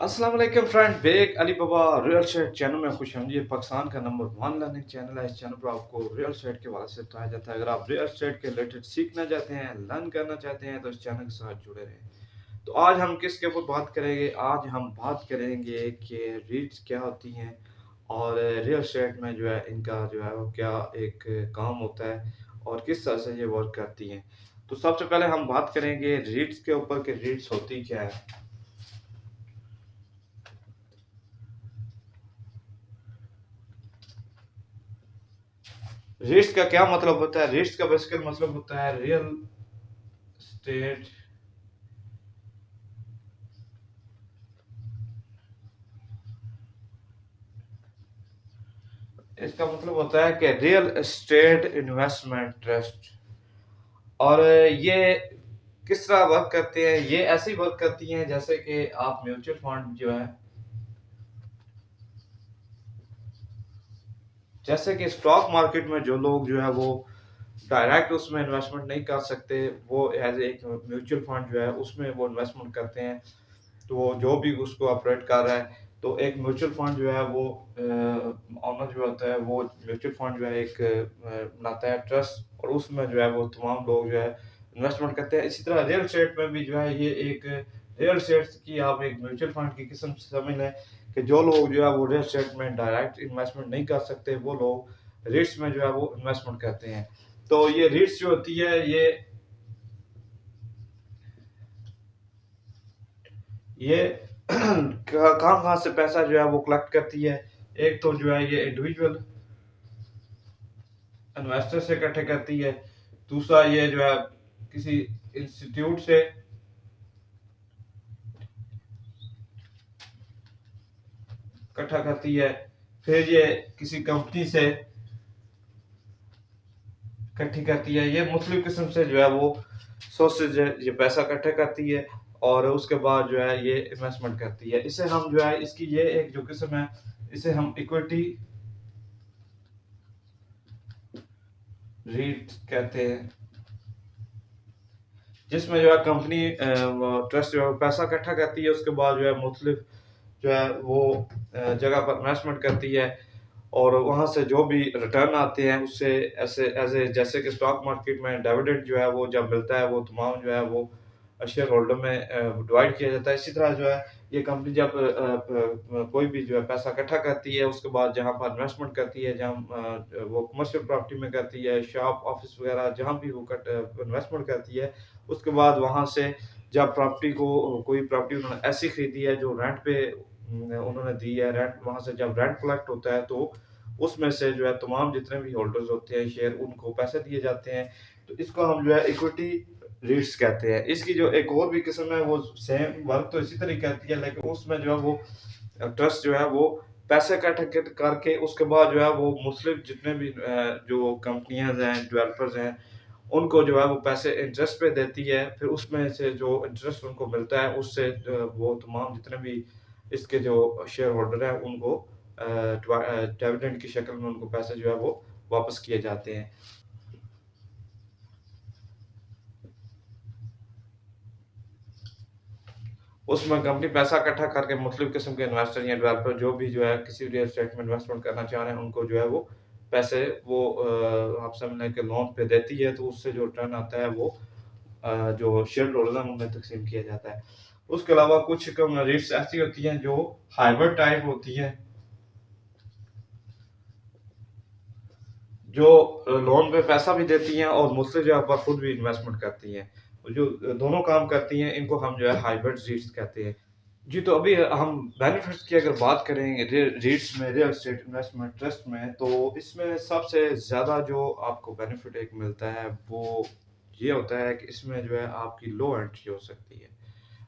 अस्सलाम वालेकुम friend, bag Ali बाबा real estate channel में खुश आमदीद। पाकिस्तान का नंबर 1 लर्निंग चैनल है। इस चैनल पर आपको रियल एस्टेट के हवाले से बताया जाता है। अगर आप रियल एस्टेट के रिलेटेड सीखना चाहते हैं, लर्न करना चाहते हैं, तो इस चैनल के साथ जुड़े रहें। तो आज हम किसके ऊपर बात करेंगे? आज हम बात करेंगे कि रीट्स क्या होती हैं और रियल एस्टेट में जो है इनका जो है वो क्या एक काम होता है और किस तरह से ये वर्क करती हैं। तो सबसे पहले हम बात करेंगे रीट्स के ऊपर कि रीट्स होती क्या है। रिस्क का क्या मतलब होता है? रिस्क का बेसिकल मतलब होता है रियल स्टेट इसका मतलब होता है कि रियल एस्टेट इन्वेस्टमेंट ट्रस्ट। और ये किस तरह वर्क करते हैं? ये ऐसे ही वर्क करती हैं जैसे कि आप म्यूचुअल फंड जो है, जैसे कि स्टॉक मार्केट में जो लोग जो है वो डायरेक्ट उसमें इन्वेस्टमेंट नहीं कर सकते, वो एज एक म्यूचुअल फंड जो है उसमें वो इन्वेस्टमेंट करते हैं। तो जो भी उसको ऑपरेट कर रहा है, तो एक म्यूचुअल फंड जो है वो ऑनर जो होता है वो म्यूचुअल फंड जो है एक बनाता है ट्रस्ट, और उसमें जो है वो तमाम लोग जो है इन्वेस्टमेंट करते हैं। इसी तरह रियल एस्टेट में भी जो है ये एक रियल एस्टेट की आप एक म्यूचुअल फंड की किस्म से समझ लें कि जो लोग जो है वो रियल एस्टेट में डायरेक्ट इन्वेस्टमेंट नहीं कर सकते, वो लोग रिट्स में जो है वो इन्वेस्टमेंट करते हैं। तो ये रिट्स जो होती है ये कहाँ कहाँ से पैसा जो है वो कलेक्ट करती है। एक तो जो है ये इंडिविजुअल इन्वेस्टर से इकट्ठे करती है। दूसरा ये जो है किसी इंस्टीट्यूट से इकट्ठा करती है। फिर ये किसी कंपनी से इकट्ठी करती है। ये मुख्तलिफ किस्म से जो है वो सोर्सेज ये पैसा इकट्ठा करती है और उसके बाद जो है ये इन्वेस्टमेंट करती है। इसे हम जो है इसकी ये एक जो किस्म है, इसे हम इक्विटी रीट कहते हैं, जिसमें जो है कंपनी ट्रस्ट जो है पैसा इकट्ठा करती है। उसके बाद जो है मुख्तलिफ जो है वो जगह पर इन्वेस्टमेंट करती है और वहाँ से जो भी रिटर्न आते हैं उससे ऐसे एज जैसे कि स्टॉक मार्केट में डिविडेंड जो है वो जब मिलता है वो तमाम जो है वो शेयर होल्डर में डिवाइड किया जाता है। इसी तरह जो है ये कंपनी जब कोई भी जो है पैसा इकट्ठा करती है, उसके बाद जहाँ पर इन्वेस्टमेंट करती है, जहाँ वो कमर्शियल प्रॉपर्टी में करती है, शॉप ऑफिस वगैरह जहाँ भी वो इन्वेस्टमेंट करती है, उसके बाद वहाँ से जब प्रॉपर्टी को कोई प्रॉपर्टी उन्होंने ऐसी खरीदी है जो रेंट पे उन्होंने दी है, रेंट वहाँ से जब रेंट कलेक्ट होता है तो उसमें से जो है तमाम जितने भी होल्डर्स होते हैं शेयर, उनको पैसे दिए जाते हैं। तो इसको हम जो है इक्विटी रीट्स कहते हैं। इसकी जो एक और भी किस्म है वो सेम वर्क तो इसी तरह करती है, लेकिन उसमें जो है वो ट्रस्ट जो है वो पैसे इकट्ठे करके उसके बाद जो है वो मुस्लिम जितने भी जो कंपनियां हैं, डेवलपर्स हैं, उनको जो है वो पैसे इंटरेस्ट पे देती है। फिर उसमें से जो इंटरेस्ट उनको मिलता है उससे वो तमाम जितने भी इसके जो शेयर होल्डर हैं उनको डिविडेंड की शक्ल में उनको पैसे जो है वो वापस किए जाते हैं। उसमें कंपनी पैसा इकट्ठा करके मुख्तलिफ किस्म के इन्वेस्टर या डेवलपर जो भी जो है किसी रियल एस्टेट में इन्वेस्टमेंट करना चाह रहे हैं, उनको जो है वो पैसे वो आप समझ लें कि लोन पे देती है। तो उससे जो रिटर्न आता है वो जो शेयर होल्डर हैं उन्हें तकसीम किया जाता है। उसके अलावा कुछ कमोडिटीज ऐसी होती हैं जो हाइब्रिड टाइप होती हैं, जो लोन पे पैसा भी देती हैं और मुख्तलिफ जगह पर खुद भी इन्वेस्टमेंट करती हैं। जो दोनों काम करती हैं, इनको हम जो है हाइब्रिड रीट्स कहते हैं। जी, तो अभी हम बेनिफिट्स की अगर बात करें रीट्स में, रियल एस्टेट इन्वेस्टमेंट ट्रस्ट में, तो इसमें सबसे ज़्यादा जो आपको बेनिफिट एक मिलता है वो ये होता है कि इसमें जो है आपकी लो एंट्री हो सकती है।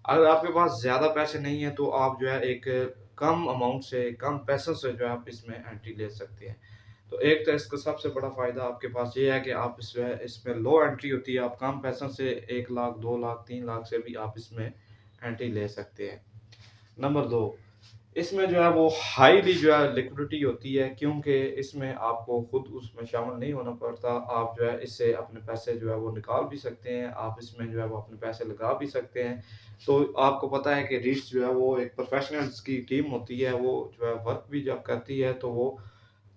अगर आपके पास ज़्यादा पैसे नहीं है तो आप जो है एक कम अमाउंट से, कम पैसों से जो है आप इसमें एंट्री ले सकते हैं। तो एक तो इसका सबसे बड़ा फ़ायदा आपके पास ये है कि आप इसमें लो एंट्री होती है। आप कम पैसों से 1 लाख, 2 लाख, 3 लाख से भी आप इसमें एंट्री ले सकते हैं। नंबर 2, इसमें जो है वो हाईली जो है लिक्विडिटी होती है, क्योंकि इसमें आपको खुद उसमें शामिल नहीं होना पड़ता। आप जो है इससे अपने पैसे जो है वो निकाल भी सकते हैं, आप इसमें जो है वो अपने पैसे लगा भी सकते हैं। तो आपको पता है कि रीट्स जो है वो एक प्रोफेशनल्स की टीम होती है, वो जो है वर्क भी जब करती है तो वो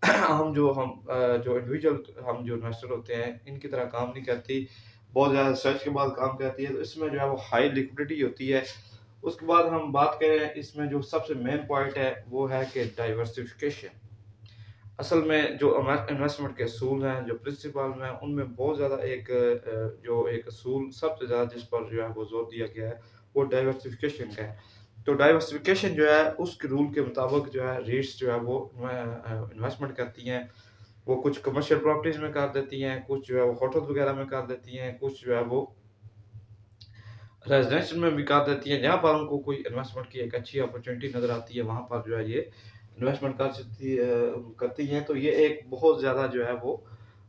जो इंडिविजुअल हम जो इन्वेस्टर होते हैं इनकी तरह काम नहीं करती, बहुत ज़्यादा सर्च के बाद काम करती है। तो इसमें जो है वो हाई लिक्विडिटी होती है। उसके बाद हम बात करें, इसमें जो सबसे मेन पॉइंट है वो है कि डाइवर्सिफिकेशन। असल में जो इन्वेस्टमेंट के असूल हैं, जो प्रिंसिपल हैं, उनमें बहुत ज़्यादा जो एक असूल सबसे ज़्यादा जिस पर जो है वो जोर दिया गया है वो डाइवर्सिफिकेशन का है। तो डाइवर्सिफिकेशन जो है उसके रूल के मुताबिक जो है रीट्स जो है वो इन्वेस्टमेंट करती हैं। वो कुछ कमर्शियल प्रॉपर्टीज़ में कर देती हैं, कुछ जो है वो होटल वगैरह में कर देती हैं, कुछ जो है वो रेज़िडेंशियल में भी कर देती हैं। जहाँ पर उनको कोई इन्वेस्टमेंट की एक अच्छी अपॉर्चुनिटी नज़र आती है, वहाँ पर जो है ये इन्वेस्टमेंट करती हैं। तो ये एक बहुत ज़्यादा जो है वो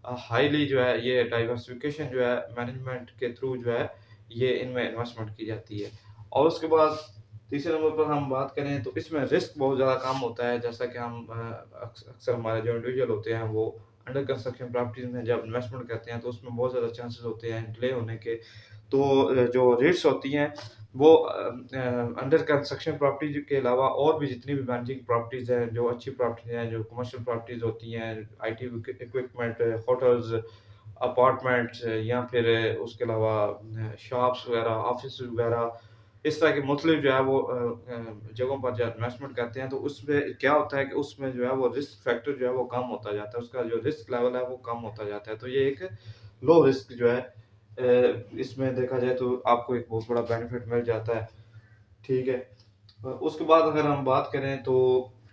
हाईली जो है ये डाइवर्सिफ़िकेशन जो है मैनेजमेंट के थ्रू जो है ये इनमें इन्वेस्टमेंट की जाती है। और उसके बाद तीसरे नंबर पर हम बात करें तो इसमें रिस्क बहुत ज़्यादा कम होता है। जैसा कि हम अक्सर हमारे जो इंडिविजुअल होते हैं वो अंडर कंस्ट्रक्शन प्रॉपर्टीज़ में जब इन्वेस्टमेंट करते हैं तो उसमें बहुत ज़्यादा चांसेस होते हैं डिले होने के। तो जो रेट्स होती हैं वो अंडर कंस्ट्रक्शन प्रॉपर्टी के अलावा और भी जितनी भी मैनेजिंग प्रॉपर्टीज़ हैं, जो अच्छी प्रॉपर्टीज़ हैं, जो कमर्शियल प्रॉपर्टीज़ होती हैं, आईटी इक्विपमेंट, होटल्स, अपार्टमेंट्स या फिर उसके अलावा शॉप्स वगैरह, ऑफिस वगैरह, इस तरह के मुख्तलिफ जो है वो जगहों पर जब इन्वेस्टमेंट करते हैं तो उसमें क्या होता है कि उसमें जो है वो रिस्क फैक्टर जो है वो कम होता जाता है, उसका जो रिस्क लेवल है वो कम होता जाता है। तो ये एक लो रिस्क जो है इसमें देखा जाए तो आपको एक बहुत बड़ा बेनिफिट मिल जाता है। ठीक है। उसके बाद अगर हम बात करें तो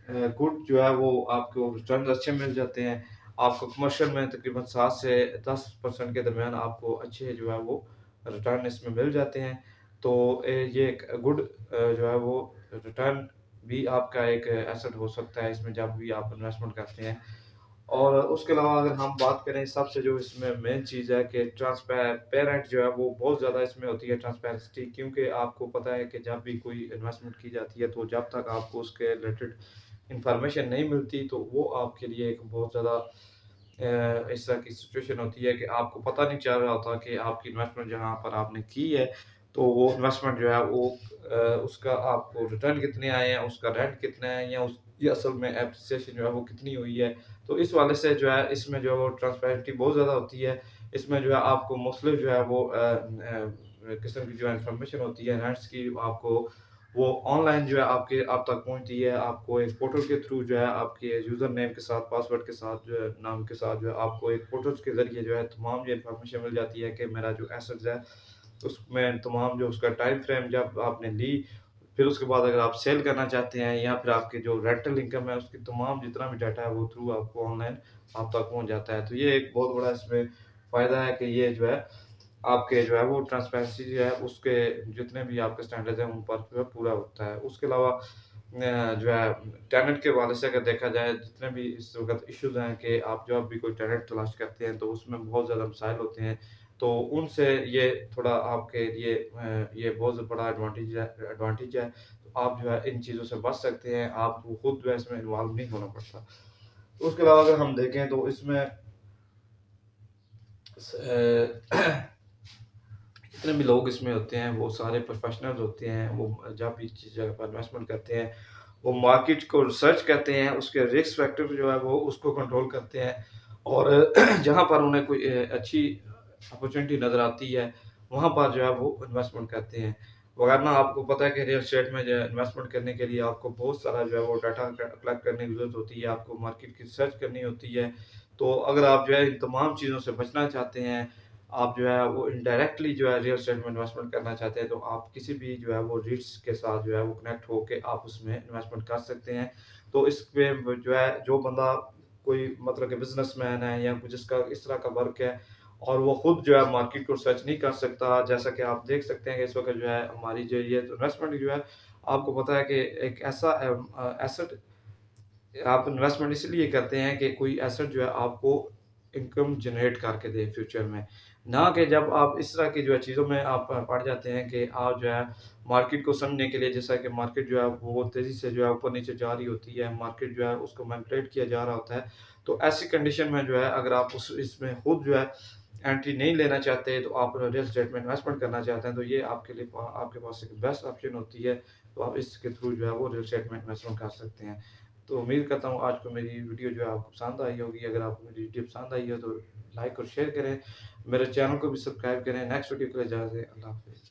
गुड जो है वो आपको रिटर्न अच्छे मिल जाते हैं। आपको कमर्शियल में तकरीबन 7 से 10% के दरमियान आपको अच्छे जो है वो रिटर्न इसमें मिल जाते हैं। तो ये एक गुड जो है वो रिटर्न भी आपका एक एसेट हो सकता है इसमें जब भी आप इन्वेस्टमेंट करते हैं। और उसके अलावा अगर हम बात करें सबसे जो इसमें मेन चीज़ है कि ट्रांसपेरेंट जो है वो बहुत ज़्यादा इसमें होती है ट्रांसपेरेंसी, क्योंकि आपको पता है कि जब भी कोई इन्वेस्टमेंट की जाती है तो जब तक आपको उसके रिलेटेड इंफॉर्मेशन नहीं मिलती तो वो आपके लिए एक बहुत ज़्यादा इस तरह की सिचुएशन होती है कि आपको पता नहीं चल रहा होता कि आपकी इन्वेस्टमेंट जहाँ पर आपने की है तो वो इन्वेस्टमेंट जो है वो उसका आपको रिटर्न कितने आए हैं, उसका रेंट कितना है, या उसकी असल में एप्रिसिएशन जो है वो कितनी हुई है। तो इस वाले से जो है इसमें जो है वो ट्रांसपेरेंटी बहुत ज़्यादा होती है। इसमें जो है आपको मुख्तलिफ जो है वो किस्म की जो है इन्फॉर्मेशन होती है रेंट्स की, आपको वो ऑनलाइन जो है आपके आप तक पहुँचती है। आपको एक पोर्टल के थ्रू जो है आपके यूज़र नेम के साथ, पासवर्ड के साथ जो है, नाम के साथ जो है आपको एक पोर्टल्स के ज़रिए जो है तमाम जो इन्फॉर्मेशन मिल जाती है कि मेरा जो एसेट्स है उसमें तमाम जो उसका टाइम फ्रेम जब आपने ली, फिर उसके बाद अगर आप सेल करना चाहते हैं या फिर आपके जो रेंटल इनकम है उसकी तमाम जितना भी डाटा है वो थ्रू आपको ऑनलाइन आप तक पहुँच जाता है। तो ये एक बहुत बड़ा इसमें फ़ायदा है कि ये जो है आपके जो है वो ट्रांसपेरेंसी जो है उसके जितने भी आपके स्टैंडर्ड्स हैं उन पर जो है पूरा होता है। उसके अलावा जो है टेनेंट के हवाले से अगर देखा जाए जितने भी इस वक़्त इश्यूज़ हैं कि आप जब भी कोई टेनेंट तलाश करते हैं तो उसमें बहुत ज़्यादा मसाइल होते हैं। तो उनसे ये थोड़ा आपके लिए ये बहुत बड़ा एडवांटेज है। तो आप जो है इन चीज़ों से बच सकते हैं, आपको खुद जो है इसमें इन्वॉल्व नहीं होना पड़ता। उसके अलावा अगर हम देखें तो इसमें जितने भी लोग इसमें होते हैं वो सारे प्रोफेशनल्स होते हैं। वो जब भी किसी जगह पर इन्वेस्टमेंट करते हैं वो मार्केट को रिसर्च करते हैं, उसके रिस्क फैक्टर जो है वो उसको कंट्रोल करते हैं। और जहाँ पर उन्हें कोई अच्छी अपॉर्चुनिटी नज़र आती है वहाँ पर जो है वो इन्वेस्टमेंट करते हैं। वरना आपको पता है कि रियल एस्टेट में जो है इन्वेस्टमेंट करने के लिए आपको बहुत सारा जो है वो डाटा कलेक्ट करने की ज़रूरत होती है, आपको मार्केट की रिसर्च करनी होती है। तो अगर आप जो है इन तमाम चीज़ों से बचना चाहते हैं, आप जो है वो इनडायरेक्टली जो है रियल एस्टेट में इन्वेस्टमेंट करना चाहते हैं तो आप किसी भी जो है वो रीट्स के साथ जो है वो कनेक्ट होके आप उसमें इन्वेस्टमेंट कर सकते हैं। तो इसमें जो है जो बंदा कोई मतलब कि बिजनेसमैन है या कुछ जिसका इस तरह का वर्क है और वो खुद जो है मार्केट को रिसर्च नहीं कर सकता, जैसा कि आप देख सकते हैं कि इस वक्त जो है हमारी जो ये इन्वेस्टमेंट जो है आपको पता है कि एक ऐसा एसेट आप इन्वेस्टमेंट इसलिए करते हैं कि कोई एसेट जो है आपको इनकम जनरेट करके दे फ्यूचर में। ना कि जब आप इस तरह की जो है चीज़ों में आप पड़ जाते हैं कि आप जो है मार्केट को समझने के लिए, जैसा कि मार्केट जो है वो तेज़ी से जो है ऊपर-नीचे जा रही होती है, मार्केट जो है उसको मैनिपुलेट किया जा रहा होता है। तो ऐसी कंडीशन में जो है अगर आप उस इसमें खुद जो है एंट्री नहीं लेना चाहते, तो आप रियल एस्टेट में इन्वेस्टमेंट करना चाहते हैं, तो ये आपके लिए आपके पास एक बेस्ट ऑप्शन होती है। तो आप इसके थ्रू जो है वो रियल एस्टेट में इन्वेस्टमेंट कर सकते हैं। तो उम्मीद करता हूँ आज को मेरी वीडियो जो है आपको पसंद आई होगी। अगर आपको मेरी वीडियो पसंद आई हो तो लाइक और शेयर करें। मेरे चैनल को भी सब्सक्राइब करें। नेक्स्ट वीडियो के लिए इजाज़त दें। अल्लाह हाफ़िज़।